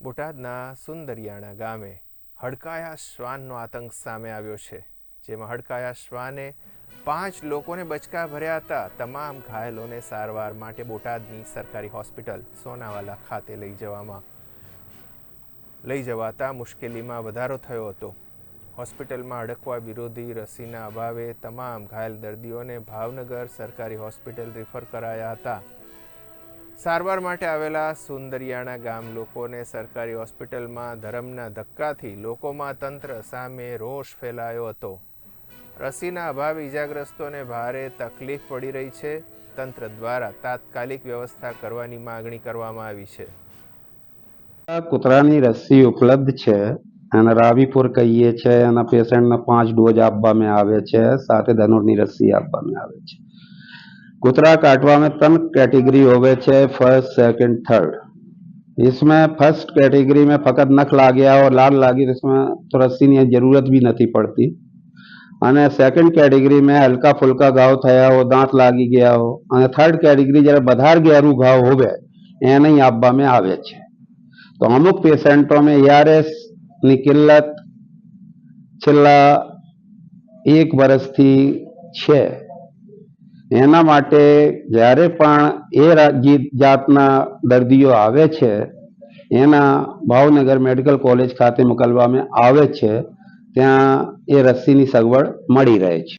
બોટાદના સુંદરિયાણા ગામે હડકાયા શ્વાનનો આતંક સામે આવ્યો છે, જેમાં હડકાયા શ્વાને 5 લોકોને બચકા ભર્યા હતા। તમામ ઘાયલોને સારવાર માટે બોટાદની સરકારી હોસ્પિટલ સોનાવાલા ખાતે લઈ જવાતા મુશ્કેલીમાં વધારો થયો હતો। હોસ્પિટલમાં અડકવા વિરોધી રસીના અભાવે તમામ ઘાયલ દર્દીઓને ભાવનગર સરકારી હોસ્પિટલ રિફર કરાયા હતા। સારવાર માટે આવેલા સુંદરિયાણા ગામ લોકોને સરકારી હોસ્પિટલમાં ધરમના ધક્કાથી લોકોમાં તંત્ર સામે રોષ ફેલાયો હતો। રસીના અભાવે ઇજાગ્રસ્તોને ભારે તકલીફ પડી રહી છે। તંત્ર દ્વારા તાત્કાલિક વ્યવસ્થા કરવાની માંગણી કરવામાં આવી છે। કૂતરાની રસી ઉપલબ્ધ છે અને રાવીપુર કહીએ છે અને પેશન્ટને 5 ડોઝ આપવામાં આવે છે, સાથે ધનુરની રસી આપવામાં આવે છે। कुतरा काटवा में 3 कैटेगरी होवे छे, फर्स्ट सेकंड थर्ड। इसमें फर्स्ट कैटेगरी में फकत नख लाग गया और लाल लागी, इसमें तो रस्सी की जरूरत भी नहीं पड़ती। અને સેકન્ડ કેટેગરી में हल्का फुल्का घाव થયા हो, दांत लागी गया हो, અને થર્ડ કેટેગરી જ્યારે વધારે ગહેરું ઘાવ હોવે એને આપવામાં આવે છે। તો અમુક પેશન્ટો में ARS ની કિલ્લત છેલ્લા 1 વર્ષથી છે। એના માટે જ્યારે પણ એ જાતના દર્દીઓ આવે છે એના ભાવનગર મેડિકલ કોલેજ ખાતે મોકલવામાં આવે છે, ત્યાં એ રસીની સગવડ મળી રહે છે।